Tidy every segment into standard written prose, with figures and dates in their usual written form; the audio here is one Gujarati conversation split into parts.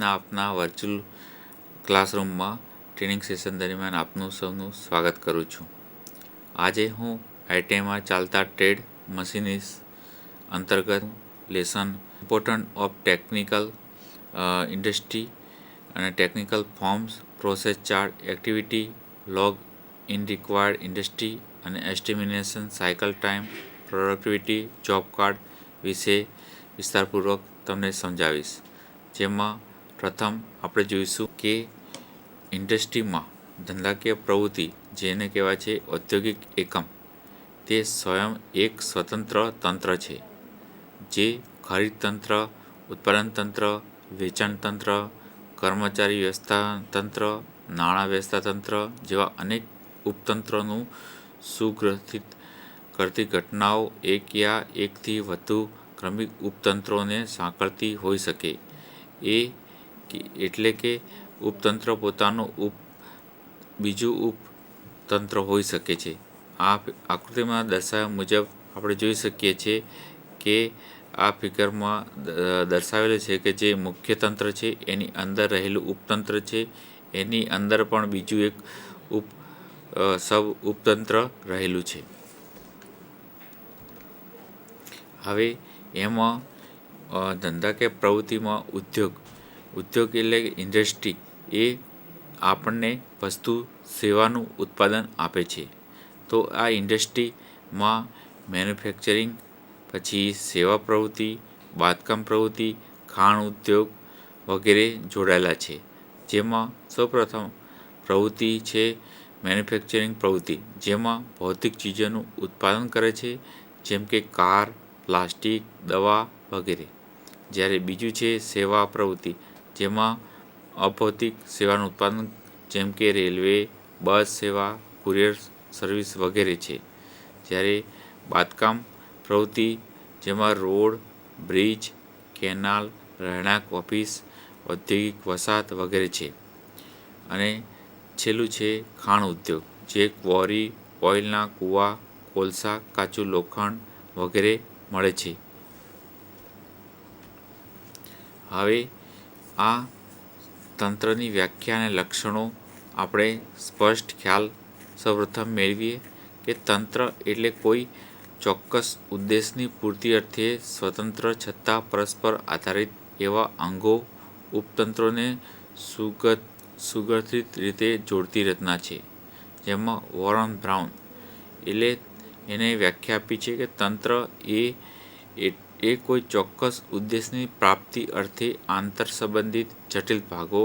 આજના આપના વર્ચ્યુઅલ ક્લાસરૂમમાં ટ્રેનિંગ સેશન દરમિયાન આપનું સૌનું સ્વાગત કરું છું. આજે હું આઈટીઆઈમાં ચાલતા ટ્રેડ મશીનિસ્ટ અંતર્ગત lesson important of technical industry અને technical forms, process chart, activity log in required industry અને estimation cycle time, productivity, job card વિશે વિસ્તારપૂર્વક તમને સમજાવીશ. જેમાં પ્રથમ આપણે જોઈશું કે ઇન્ડસ્ટ્રીમાં ધંધાકીય પ્રવૃત્તિ, જેને કહેવાય છે ઔદ્યોગિક એકમ, તે સ્વયં એક સ્વતંત્ર તંત્ર છે જે ખરીદ તંત્ર, ઉત્પાદન તંત્ર, વેચાણ તંત્ર, કર્મચારી વ્યવસ્થા તંત્ર, નાણાં વ્યવસ્થા તંત્ર જેવા અનેક ઉપતંત્રોનું સુગ્રથિત કરતી ઘટનાઓ એક યા એકથી વધુ ક્રમિક ઉપતંત્રોને સાંકળતી હોઈ શકે. એટલે કે ઉપતંત્ર પોતાનું બીજું ઉપતંત્ર હોઈ શકે છે. આ આકૃતિમાં દર્શાવ્યા મુજબ આપણે જોઈ શકીએ છીએ કે આ ફિગરમાં દર્શાવેલું છે કે જે મુખ્ય તંત્ર છે એની અંદર રહેલું ઉપતંત્ર છે, એની અંદર પણ બીજું એક ઉપતંત્ર રહેલું છે. હવે એમાં ધંધાકીય પ્રવૃત્તિમાં ઉદ્યોગ એટલે ઇન્ડસ્ટ્રી એ આપણને વસ્તુ સેવાનું ઉત્પાદન આપે છે. તો આ ઇન્ડસ્ટ્રીમાં મેન્યુફેક્ચરિંગ, પછી સેવા પ્રવૃત્તિ, બાંધકામ પ્રવૃત્તિ, ખાણ ઉદ્યોગ વગેરે જોડાયેલા છે. જેમાં સૌપ્રથમ પ્રવૃત્તિ છે મેન્યુફેક્ચરિંગ પ્રવૃત્તિ, જેમાં ભૌતિક ચીજોનું ઉત્પાદન કરે છે, જેમ કે કાર, પ્લાસ્ટિક, દવા વગેરે. જ્યારે બીજું છે સેવા પ્રવૃત્તિ, જેમાં અભૌતિક સેવાનું ઉત્પાદન જેમ કે રેલવે, બસ સેવા, કુરિયર સર્વિસ વગેરે છે. જ્યારે બાંધકામ પ્રવૃત્તિ, જેમાં રોડ, બ્રિજ, કેનાલ, રહેણાંક, ઓફિસ, ઔદ્યોગિક વસાહત વગેરે છે. અને છેલ્લું છે ખાણ ઉદ્યોગ, જે ક્વોરી, ઓઇલના કૂવા, કોલસા, કાચું લોખંડ વગેરે મળે છે. હવે આ તંત્રની વ્યાખ્યા અને લક્ષણો આપણે સ્પષ્ટ ખ્યાલ સૌપ્રથમ મેળવીએ કે તંત્ર એટલે કોઈ ચોક્કસ ઉદ્દેશની પૂર્તિ અર્થે સ્વતંત્ર છતાં પરસ્પર આધારિત એવા અંગો, ઉપતંત્રોને સુગઠિત રીતે જોડતી રચના છે. જેમાં વોરન બ્રાઉન એને વ્યાખ્યા આપી છે કે તંત્ર એ કોઈ ચોક્કસ ઉદ્દેશની પ્રાપ્તિ અર્થે આંતરસંબંધિત જટિલ ભાગો,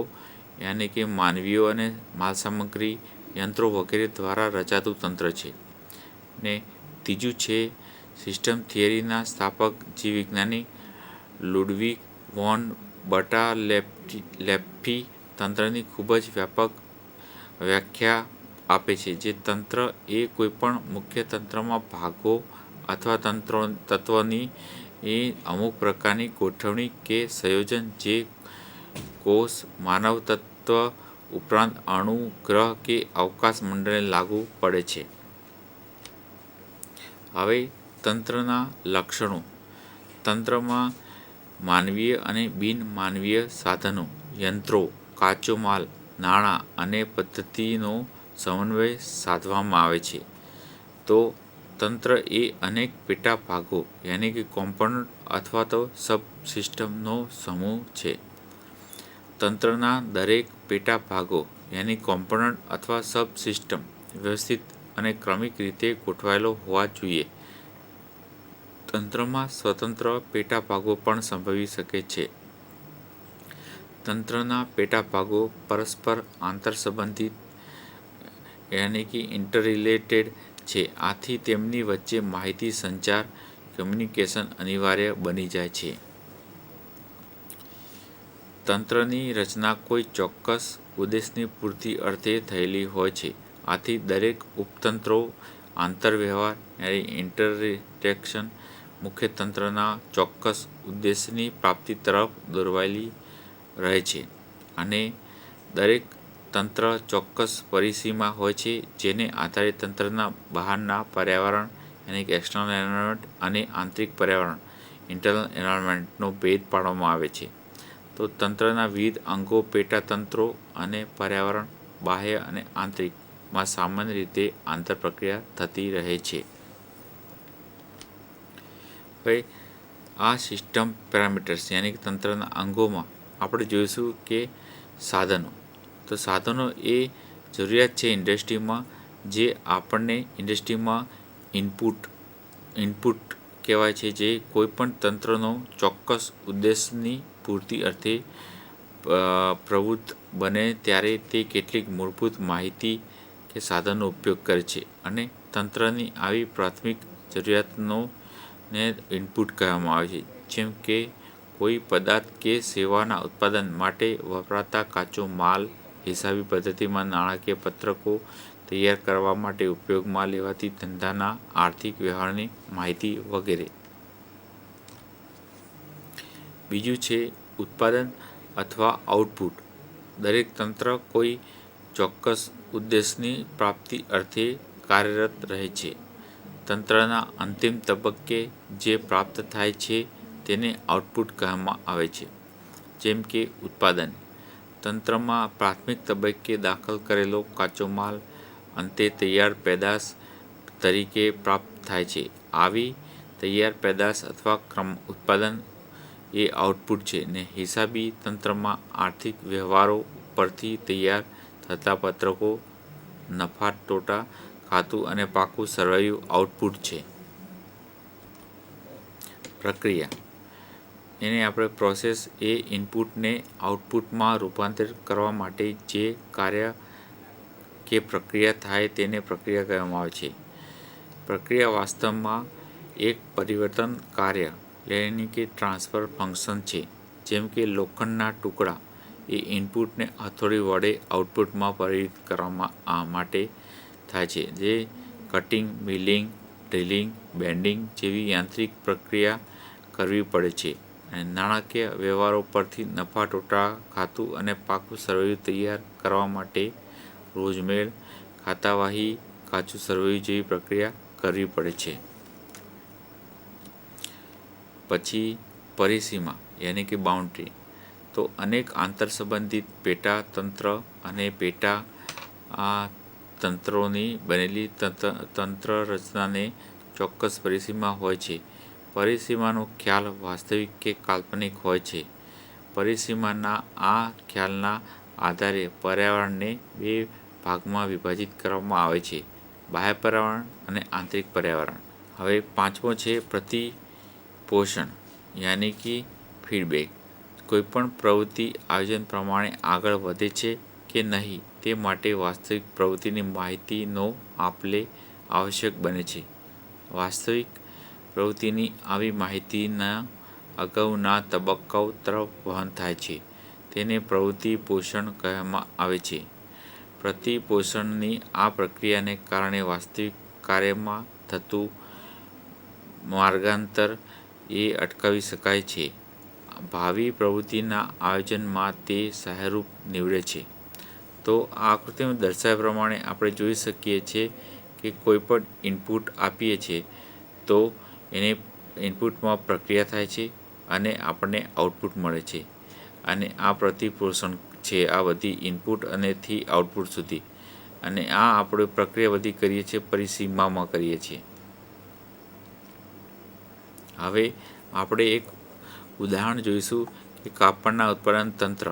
યાની કે માનવીઓ અને માલસામગ્રી, યંત્રો વગેરે દ્વારા રચાતું તંત્ર છે. ને ત્રીજું છે સિસ્ટમ થિયરીના સ્થાપક જીવવિજ્ઞાની લુડવિગ વોન બટાલેફ્ફી તંત્રની ખૂબ જ વ્યાપક વ્યાખ્યા આપે છે, જે તંત્ર એ કોઈપણ મુખ્ય તંત્રમાં ભાગો અથવા તત્વોની અમુક પ્રકારની ગોઠવણી કે સંયોજન જે કોષ, માનવ તત્વ ઉપરાંત અણુ, ગ્રહ કે અવકાશ મંડળને લાગુ પડે છે. હવે તંત્રના લક્ષણો. તંત્રમાં માનવીય અને બિન-માનવીય સાધનો, યંત્રો, કાચો માલ, નાણાં અને પદ્ધતિનો સમન્વય સાધવામાં આવે છે. તો તંત્ર એ અનેક પેટા ભાગો યાની કે કોમ્પોનન્ટ અથવા તો સબ સિસ્ટમનો સમૂહ છે. તંત્રના દરેક પેટા ભાગો યાની કોમ્પોનન્ટ અથવા સબ સિસ્ટમ વ્યવસ્થિત અને ક્રમિક રીતે ગોઠવાયેલો હોવા જોઈએ. તંત્રમાં સ્વતંત્ર પેટા ભાગો પણ સંભવી શકે છે. તંત્રના પેટા ભાગો પરસ્પર આંતરસંબંધિત યાની કે ઇન્ટરરિલેટેડ છે. આથી તેમની વચ્ચે માહિતી સંચાર, કમ્યુનિકેશન અનિવાર્ય બની જાય છે. તંત્રની રચના કોઈ ચોક્કસ ઉદ્દેશની પૂર્તિ અર્થે થયેલી હોય છે. આથી દરેક ઉપતંત્રો આંતરવ્યવહાર ઇન્ટરેક્શન મુખ્ય તંત્રના ચોક્કસ ઉદ્દેશની પ્રાપ્તિ તરફ દોરવાયેલી રહે છે. અને દરેક તંત્ર ચોક્કસ પરિસીમા હોય છે, જેને આધારે તંત્રના બહારના પર્યાવરણ યાની કે એક્સટર્નલ એન્વાયરમેન્ટ અને આંતરિક પર્યાવરણ ઇન્ટરનલ એન્વાયરમેન્ટનો ભેદ પાડવામાં આવે છે. તો તંત્રના વિવિધ અંગો, પેટાતંત્રો અને પર્યાવરણ બાહ્ય અને આંતરિકમાં સામાન્ય રીતે આંતરપ્રક્રિયા થતી રહે છે. હવે આ સિસ્ટમ પેરામીટર્સ યાની કે તંત્રના અંગોમાં આપણે જોઈશું કે સાધનો. તો સાધનો એ જરૂરિયાત છે ઇન્ડસ્ટ્રીમાં, જે આપણને ઇન્ડસ્ટ્રીમાં ઇનપુટ કહેવાય છે, જે કોઈપણ તંત્રનો ચોક્કસ ઉદ્દેશની પૂર્તિ અર્થે પ્રવૃત્ત બને ત્યારે તે કેટલીક મૂળભૂત માહિતી કે સાધનનો ઉપયોગ કરે છે, અને તંત્રની આવી પ્રાથમિક જરૂરિયાતનો ને ઇનપુટ કહેવામાં આવે છે. જેમ કે કોઈ પદાર્થ કે સેવાના ઉત્પાદન માટે વપરાતા કાચો માલ, હિસાબી પદ્ધતિમાં નાણાકીય પત્રકો તૈયાર કરવા માટે ઉપયોગમાં લેવાતી ધંધાના આર્થિક વ્યવહારની માહિતી વગેરે. બીજું છે ઉત્પાદન અથવા આઉટપુટ. દરેક તંત્ર કોઈ ચોક્કસ ઉદ્દેશની પ્રાપ્તિ અર્થે કાર્યરત રહે છે. તંત્રના અંતિમ તબક્કે જે પ્રાપ્ત થાય છે તેને આઉટપુટ કહેવામાં આવે છે. જેમ કે ઉત્પાદન. તંત્રમાં પ્રાથમિક તબક્કે દાખલ કરેલો કાચો માલ અંતે તૈયાર પેદાશ તરીકે પ્રાપ્ત થાય છે. આવી તૈયાર પેદાશ અથવા ઉત્પાદન એ આઉટપુટ છે. ને હિસાબી તંત્રમાં આર્થિક વ્યવહારો પરથી તૈયાર થતા પત્રકો, નફા ટોટા ખાતું અને પાકું સરવૈયું આઉટપુટ છે. પ્રક્રિયા એને આપણે પ્રોસેસ એ ઇનપુટને આઉટપુટમાં રૂપાંતરિત કરવા માટે જે કાર્ય કે પ્રક્રિયા થાય તેને પ્રક્રિયા કહેવામાં આવે છે. પ્રક્રિયા વાસ્તવમાં એક પરિવર્તન કાર્ય યાની કે ટ્રાન્સફર ફંક્શન છે. જેમ કે લોખંડના ટુકડા એ ઇનપુટને હથોડી વડે આઉટપુટમાં પરિવર્તિત કરવા માટે થાય છે, જે કટિંગ, મિલિંગ, ડ્રિલિંગ, બેન્ડિંગ જેવી યાંત્રિક પ્રક્રિયા કરવી પડે છે. અને નાણાકીય વ્યવહારો પરથી નફા ટોટા ખાતું અને પાકું સરવૈયું તૈયાર કરવા માટે રોજમેળ, ખાતાવાહી, કાચું સરવૈયું જેવી પ્રક્રિયા કરવી પડે છે. પછી પરિસીમા યાની કે બાઉન્ડ્રી. તો અનેક આંતરસંબંધિત પેટા તંત્ર અને પેટા તંત્રોની બનેલી તંત્ર રચનાને ચોક્કસ પરિસીમા હોય છે. પરિસીમાનો ખ્યાલ વાસ્તવિક કે કાલ્પનિક હોય છે. પરિસીમાના આ ખ્યાલના આધારે પર્યાવરણને બે ભાગમાં વિભાજિત કરવામાં આવે છે: બાહ્ય પર્યાવરણ અને આંતરિક પર્યાવરણ. હવે પાંચમો છે પ્રતિપોષણ યાની કે ફીડબેક. કોઈપણ પ્રવૃત્તિ આયોજન પ્રમાણે આગળ વધે છે કે નહીં તે માટે વાસ્તવિક પ્રવૃત્તિની માહિતીનો આપલે આવશ્યક બને છે. વાસ્તવિક પ્રવૃત્તિની આવી માહિતીના અગાઉના તબક્કાઓ તરફ વહન થાય છે. તેને પ્રવૃત્તિ પોષણ કહેવામાં આવે છે. પ્રતિપોષણની આ પ્રક્રિયાને કારણે વાસ્તવિક કાર્યમાં થતું માર્ગાંતર એ અટકાવી શકાય છે. ભાવિ પ્રવૃત્તિના આયોજનમાં તે સહાયરૂપ નીવડે છે. તો આ આકૃતિમાં દર્શાવ્યા પ્રમાણે આપણે જોઈ શકીએ છીએ કે કોઈ પણ ઇનપુટ આપીએ છીએ તો એને ઇનપુટમાં પ્રક્રિયા થાય છે અને આપણને આઉટપુટ મળે છે. અને આ પ્રતિપોષણ છે, આ બધી ઇનપુટ અને થી આઉટપુટ સુધી. અને આ આપણે પ્રક્રિયા બધી કરીએ છીએ પરિસીમામાં કરીએ છીએ. હવે આપણે એક ઉદાહરણ જોઈશું કે કાપડના ઉત્પાદન તંત્ર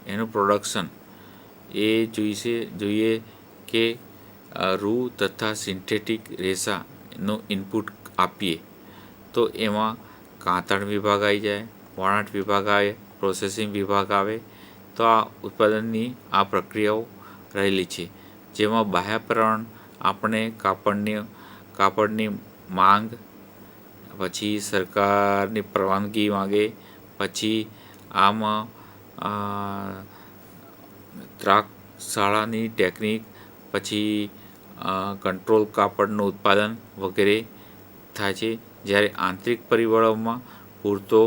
એનું પ્રોડક્શન એ જોઈએ કે રૂ તથા સિન્થેટિક રેસાનું ઇનપુટ આપીએ તો એમાં કાતણ વિભાગ આવી જાય, વણાટ વિભાગ આવે, પ્રોસેસિંગ વિભાગ આવે. તો આ ઉત્પાદનની આ પ્રક્રિયાઓ રહેલી છે, જેમાં બાહ્ય પર્યાવરણ આપણે કાપડની માંગ, પછી સરકારની પરવાનગી માંગે, પછી આમાં ત્રાકશાળાની ટેકનિક, પછી કંટ્રોલ કાપડનું ઉત્પાદન વગેરે થાય છે. જ્યારે આંતરિક પરિબળોમાં પૂરતો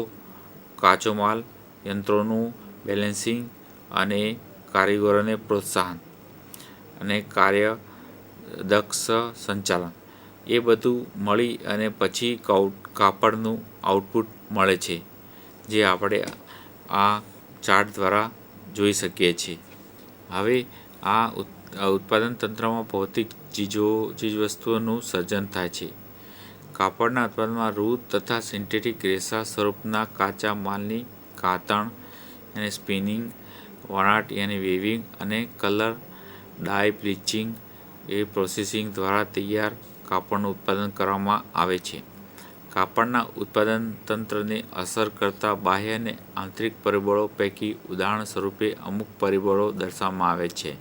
કાચો માલ, યંત્રોનું બેલેન્સિંગ અને કારીગરોને પ્રોત્સાહન અને કાર્યદક્ષ સંચાલન એ બધું મળી અને પછી કાપડનું આઉટપુટ મળે છે, જે આપણે આ ચાર્ટ દ્વારા જોઈ શકીએ છીએ. હવે આ ઉત્પાદન તંત્રમાં ભૌતિક ચીજવસ્તુઓનું સર્જન થાય છે. કાપડના ઉત્પાદનમાં રૂ તથા સિન્થેટિક રેસા સ્વરૂપના કાચા માલની કાતણ અને સ્પિનિંગ, વણાટ અને વેવિંગ અને કલર, ડાય, બ્લીચિંગ એ પ્રોસેસિંગ દ્વારા તૈયાર કાપડનું ઉત્પાદન કરવામાં આવે છે. કાપડના ઉત્પાદન તંત્રને અસર કરતા બાહ્ય અને આંતરિક પરિબળો પૈકી ઉદાહરણ સ્વરૂપે અમુક પરિબળો દર્શાવવામાં આવે છે.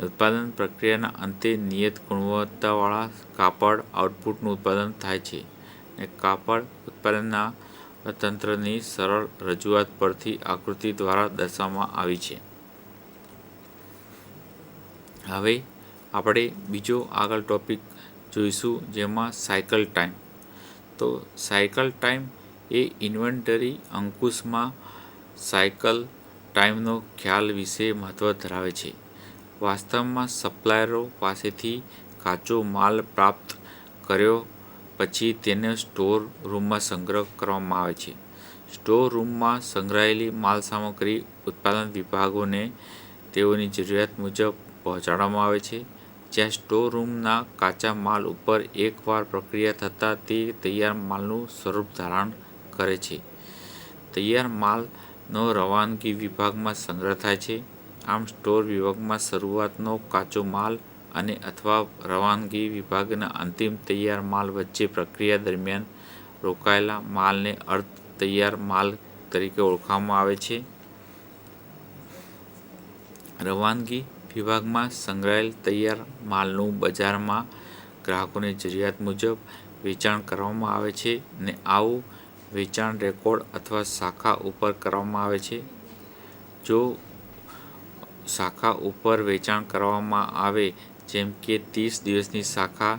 ઉત્પાદન પ્રક્રિયાના અંતે નિયત ગુણવત્તાવાળા કાપડ આઉટપુટનું ઉત્પાદન થાય છે અને કાપડ ઉત્પાદનના તંત્રની સરળ રજૂઆત પરથી આકૃતિ દ્વારા દર્શાવવામાં આવી છે. હવે આપણે બીજો આગળ ટોપિક જોઈશું, જેમાં સાયકલ ટાઈમ. તો સાયકલ ટાઈમ એ ઇન્વેન્ટરી અંકુશમાં સાયકલ ટાઈમનો ખ્યાલ વિશે મહત્ત્વ ધરાવે છે. વાસ્તવમાં સપ્લાયરો પાસેથી કાચો માલ પ્રાપ્ત કર્યો પછી તેને સ્ટોર રૂમમાં સંગ્રહ કરવામાં આવે છે. સ્ટોર રૂમમાં સંગ્રહાયેલી માલસામગ્રી ઉત્પાદન વિભાગોને તેઓની જરૂરિયાત મુજબ પહોંચાડવામાં આવે છે, જ્યાં સ્ટોર રૂમના કાચા માલ ઉપર એકવાર પ્રક્રિયા થતાં તે તૈયાર માલનું સ્વરૂપ ધારણ કરે છે. તૈયાર માલનો રવાનગી વિભાગમાં સંગ્રહ થાય છે. આમ સ્ટોર વિભાગમાં શરૂઆતનો કાચો માલ અને અથવા રવાનગી વિભાગના અંતિમ તૈયાર માલ વચ્ચે પ્રક્રિયા દરમિયાન રોકાયેલા માલને અર્ધ તૈયાર માલ તરીકે ઓળખવામાં આવે છે. રવાનગી વિભાગમાં સંગ્રહાયેલ તૈયાર માલનું બજારમાં ગ્રાહકોની જરૂરિયાત મુજબ વેચાણ કરવામાં આવે છે અને આવું વેચાણ રેકોર્ડ અથવા શાખા ઉપર કરવામાં આવે છે. જો શાખા ઉપર વેચાણ કરવામાં આવે, જેમ કે 30 દિવસની શાખા,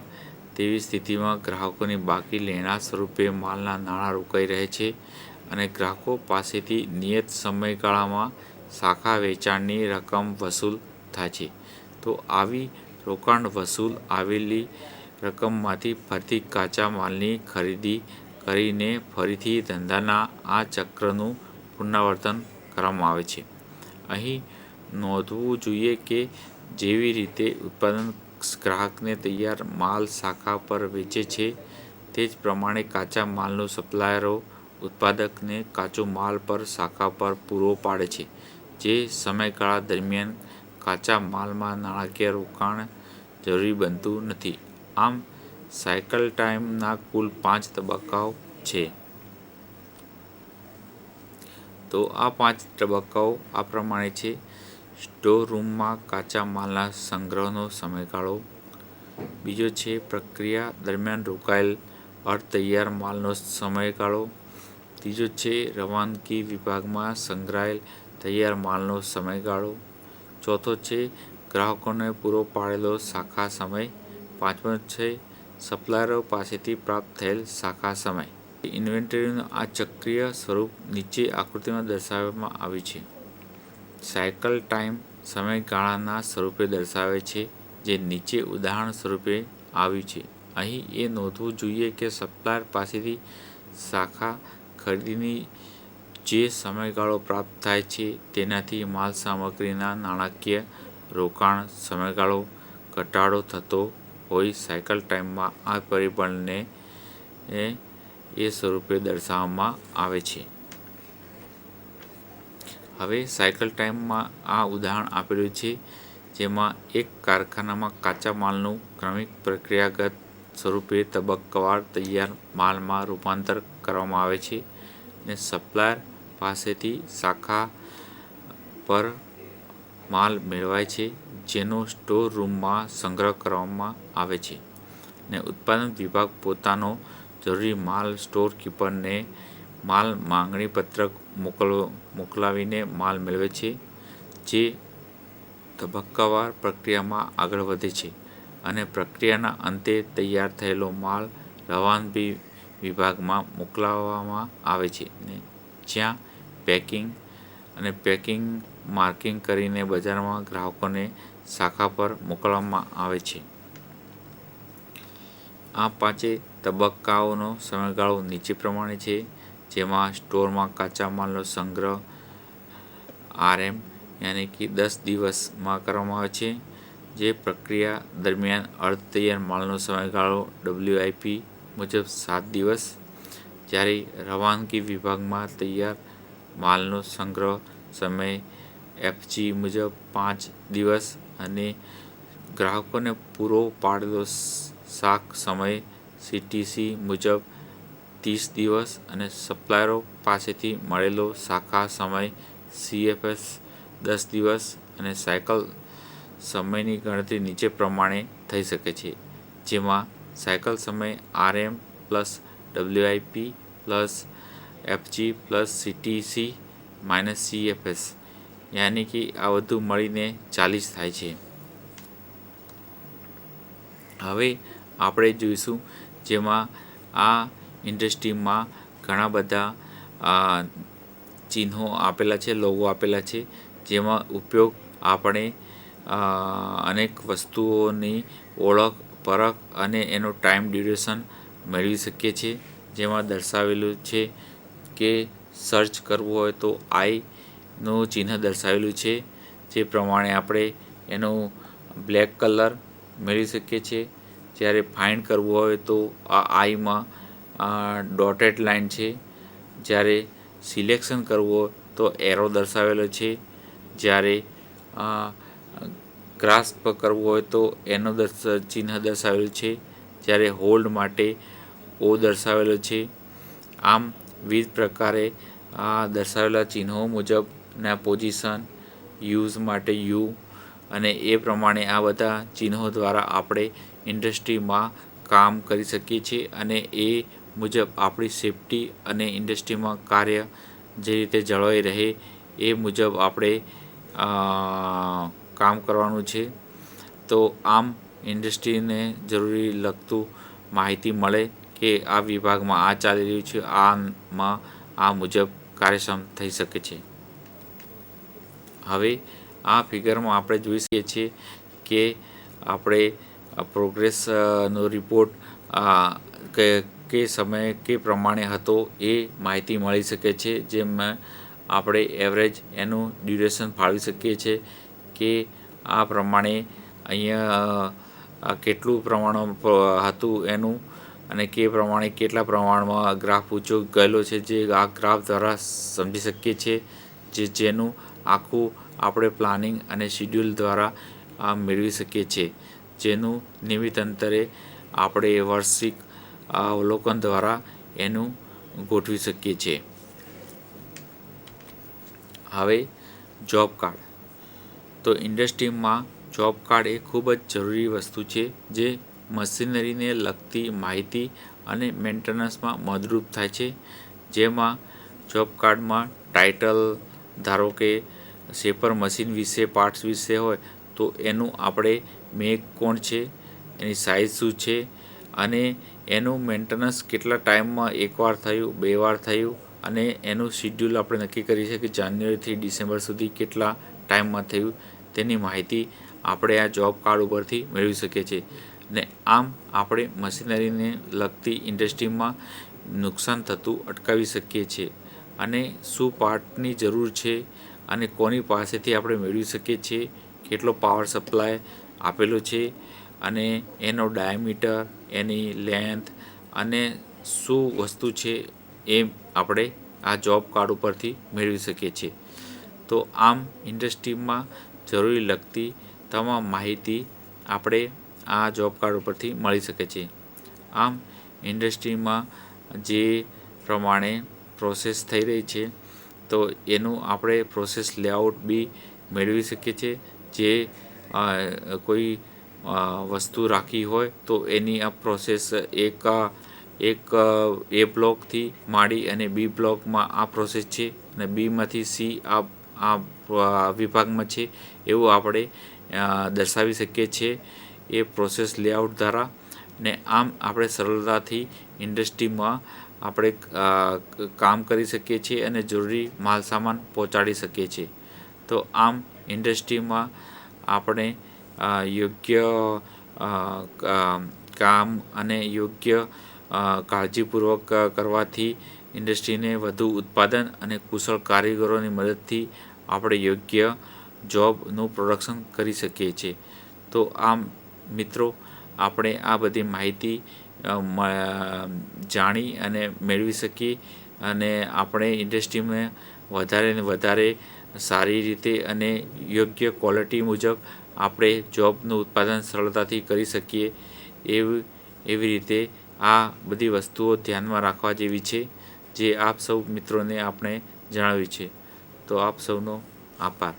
તેવી સ્થિતિમાં ગ્રાહકોની બાકી લેણા સ્વરૂપે માલના નાણાં રોકાઈ રહે છે અને ગ્રાહકો પાસેથી નિયત સમયગાળામાં શાખા વેચાણની રકમ વસૂલ થાય છે. તો આવી રોકાણ વસૂલ આવેલી રકમમાંથી ફરીથી કાચા માલની ખરીદી કરીને ફરીથી ધંધાના આ ચક્રનું પુનરાવર્તન કરવામાં આવે છે. અહીં નોંધવું જોઈએ કે જેવી રીતે ઉત્પાદન ગ્રાહકને તૈયાર માલ શાખા પર વેચે છે, તે જ પ્રમાણે કાચા માલનું સપ્લાયરો ઉત્પાદકને કાચો માલ પર શાખા પર પૂરો પાડે છે, જે સમયગાળા દરમિયાન કાચા માલમાં નાણાકીય રોકાણ જરૂરી બનતું નથી. આમ સાયકલ ટાઈમના કુલ 5 તબક્કાઓ છે. તો આ 5 તબક્કાઓ આ પ્રમાણે છે: સ્ટોર રૂમમાં કાચા માલના સંગ્રહનો સમયગાળો. બીજો છે પ્રક્રિયા દરમિયાન રોકાયેલ અર્ધ તૈયાર માલનો સમયગાળો. ત્રીજો છે રવાનગી વિભાગમાં સંગ્રહાયેલ તૈયાર માલનો સમયગાળો. ચોથો છે ગ્રાહકોને પૂરો પાડેલો શાખા સમય. પાંચમો છે સપ્લાયરો પાસેથી પ્રાપ્ત થયેલ શાખા સમય. ઇન્વેન્ટરીનું આ ચક્રીય સ્વરૂપ નીચે આકૃતિમાં દર્શાવવામાં આવ્યું છે. સાયકલ ટાઈમ સમયગાળાના સ્વરૂપે દર્શાવે છે, જે નીચે ઉદાહરણ સ્વરૂપે આવ્યું છે. અહીં એ નોંધવું જોઈએ કે સપ્લાયર પાસેથી શાખા ખરીદીની જે સમયગાળો પ્રાપ્ત થાય છે, તેનાથી માલસામગ્રીના નાણાકીય રોકાણ સમયગાળો ઘટાડો થતો હોય. સાયકલ ટાઈમમાં આ પરિબળને એ સ્વરૂપે દર્શાવવામાં આવે છે. હવે સાયકલ ટાઈમમાં આ ઉદાહરણ આપેલું છે, જેમાં એક કારખાનામાં કાચા માલનું ક્રમિક પ્રક્રિયાગત સ્વરૂપે તબક્કાવાર તૈયાર માલમાં રૂપાંતર કરવામાં આવે છે અને સપ્લાયર પાસેથી શાખા પર માલ મેળવાય છે, જેનો સ્ટોર રૂમમાં સંગ્રહ કરવામાં આવે છે અને ઉત્પાદન વિભાગ પોતાનો જરૂરી માલ સ્ટોર કીપરને માલ માંગણી પત્રક મોકલાવીને માલ મેળવે છે, જે તબક્કાવાર પ્રક્રિયામાં આગળ વધે છે અને પ્રક્રિયાના અંતે તૈયાર થયેલો માલ રવાનગી વિભાગમાં મોકલવામાં આવે છે, જ્યાં પેકિંગ માર્કિંગ કરીને બજારમાં ગ્રાહકોને શાખા પર મોકલવામાં આવે છે. આ 5 તબક્કાઓનો સમયગાળો નીચે પ્રમાણે છે, જેમાં સ્ટોરમાં કાચા માલનો સંગ્રહ RM યાની કે 10 દિવસમાં કરવામાં આવે છે. જે પ્રક્રિયા દરમિયાન અર્ધ તૈયાર માલનો સમયગાળો WIP મુજબ 7 દિવસ, જ્યારે રવાનગી વિભાગમાં તૈયાર માલનો સંગ્રહ સમય FG મુજબ 5 દિવસ અને ગ્રાહકોને પૂરો પાડેલો શાક સમય CTC મુજબ 30 દિવસ અને સપ્લાયરો પાસેથી મળેલો શાખા સમય CFS 10 દિવસ અને સાયકલ સમયની ગણતરી નીચે પ્રમાણે થઈ શકે છે, જેમાં સાયકલ સમય RM plus WIP plus FG plus CTC minus CFS યાની કે આ બધું મળીને 40 થાય છે. હવે આપણે જોઈશું જેમાં આ ઇન્ડસ્ટ્રીમાં ઘણા બધા ચિહ્નો આપેલા છે, લોગો આપેલા છે, જેમાં ઉપયોગ આપણે અનેક વસ્તુઓની ઓળખ, પરખ અને એનો ટાઈમ ડ્યુરેશન મેળવી શકીએ છીએ. જેમાં દર્શાવેલું છે કે સર્ચ કરવું હોય તો આઈનું ચિહ્ન દર્શાવેલું છે, જે પ્રમાણે આપણે એનો બ્લેક કલર મેળવી શકીએ છીએ. જ્યારે ફાઇન્ડ કરવું હોય તો આ આઈમાં ડોટેડ લાઇન છે. જ્યારે સિલેક્શન કરવું હોય તો એરો દર્શાવેલો છે. જ્યારે ગ્રાસ્પ કરવું હોય તો એનો ચિહ્ન દર્શાવેલું છે. જ્યારે હોલ્ડ માટે O દર્શાવેલો છે. આમ વિવિધ પ્રકારે આ દર્શાવેલા ચિહ્નો મુજબના પોઝિશન, યુઝ માટે U અને એ પ્રમાણે આ બધા ચિહ્નો દ્વારા આપણે ઇન્ડસ્ટ્રીમાં કામ કરી શકીએ છીએ અને એ મુજબ આપણી સેફ્ટી અને ઇન્ડસ્ટ્રીમાં કાર્ય જે રીતે જળવાઈ રહે એ મુજબ આપણે કામ કરવાનું છે. તો આમ ઇન્ડસ્ટ્રીને જરૂરી લગતું માહિતી મળે કે આ વિભાગમાં આ ચાલી રહ્યું છે, આમાં આ મુજબ કાર્યક્ષમ થઈ શકે છે. હવે આ ફિગરમાં આપણે જોઈ શકીએ છીએ કે આપણે પ્રોગ્રેસનો રિપોર્ટ કે સમયે કે પ્રમાણે હતો એ માહિતી મળી શકે છે. જેમાં આપણે એવરેજ એનું ડ્યુરેશન ફાળવી શકીએ છીએ કે આ પ્રમાણે અહીંયા કેટલું પ્રમાણ હતું એનું અને કે પ્રમાણે કેટલા પ્રમાણમાં ગ્રાફ ઊંચો ગયેલો છે, જે આ ગ્રાફ દ્વારા સમજી શકીએ છીએ, જેનું આખું આપણે પ્લાનિંગ અને શિડ્યુલ દ્વારા મેળવી શકીએ છીએ, જેનું નિયમિત અંતરે આપણે વાર્ષિક અવલોકન દ્વારા એનું ગોઠવી શકીએ છીએ. હવે જોબ કાર્ડ. તો ઇન્ડસ્ટ્રીમાં જોબ કાર્ડ એ ખૂબ જ જરૂરી વસ્તુ છે, જે મશીનરીને લગતી માહિતી અને મેન્ટેનન્સમાં મદદરૂપ થાય છે. જેમાં જોબ કાર્ડમાં ટાઇટલ, ધારો કે શેપર મશીન વિશે, પાર્ટ્સ વિશે હોય તો એનું આપણે મેક કોણ છે, એની સાઇઝ શું છે અને એનું મેન્ટેનન્સ કેટલા ટાઈમમાં એકવાર થયું, 2 વાર થયું અને એનું શિડ્યુલ આપણે નક્કી કરી છે કે જાન્યુઆરીથી ડિસેમ્બર સુધી કેટલા ટાઈમમાં થયું, તેની માહિતી આપણે આ જોબ કાર્ડ ઉપરથી મેળવી શકીએ છીએ. ને આમ આપણે મશીનરીને લગતી ઇન્ડસ્ટ્રીમાં નુકસાન થતું અટકાવી શકીએ છીએ અને શું પાર્ટની જરૂર છે અને કોની પાસેથી આપણે મેળવી શકીએ છીએ, કેટલો પાવર સપ્લાય આપેલો છે અને એનો ડાયામીટર, એની લેન્થ અને શું વસ્તુ છે એ આપણે આ જોબ કાર્ડ ઉપરથી મેળવી શકીએ છીએ. તો આમ ઇન્ડસ્ટ્રીમાં જરૂરી લગતી તમામ માહિતી આપણે આ જોબ કાર્ડ ઉપરથી મળી શકે છે. આમ ઇન્ડસ્ટ્રીમાં જે પ્રમાણે પ્રોસેસ થઈ રહી છે તો એનું આપણે પ્રોસેસ લેઆઉટ બી મેળવી શકીએ છીએ. જે કોઈ વસ્તુ રાખી હોય તો એની આ પ્રોસેસ એક A બ્લોકથી માંડી અને B બ્લોકમાં આ પ્રોસેસ છે અને બીમાંથી C આ વિભાગમાં છે, એવું આપણે દર્શાવી શકીએ છીએ એ પ્રોસેસ લેઆઉટ દ્વારા. ને આમ આપણે સરળતાથી ઇન્ડસ્ટ્રીમાં આપણે કામ કરી શકીએ છીએ અને જરૂરી માલ સામાન પહોંચાડી શકીએ છીએ. તો આમ ઇન્ડસ્ટ્રીમાં આપણે યોગ્ય કામ અને યોગ્ય કાળજીપૂર્વક કરવાથી ઇન્ડસ્ટ્રીને વધુ ઉત્પાદન અને કુશળ કારીગરોની મદદથી આપણે યોગ્ય જોબનું પ્રોડક્શન કરી શકીએ છીએ. તો આમ મિત્રો, આપણે આ બધી માહિતી જાણી અને મેળવી શકીએ અને આપણે ઇન્ડસ્ટ્રીમાં વધારે ને વધારે સારી રીતે અને યોગ્ય ક્વોલિટી મુજબ આપણે જોબનું ઉત્પાદન સરળતાથી કરી શકીએ. એવી રીતે આ બધી વસ્તુઓ ધ્યાનમાં રાખવા જેવી છે, જે આપ સૌ મિત્રોને આપણે જણાવી છે. તો આપ સૌનો આભાર.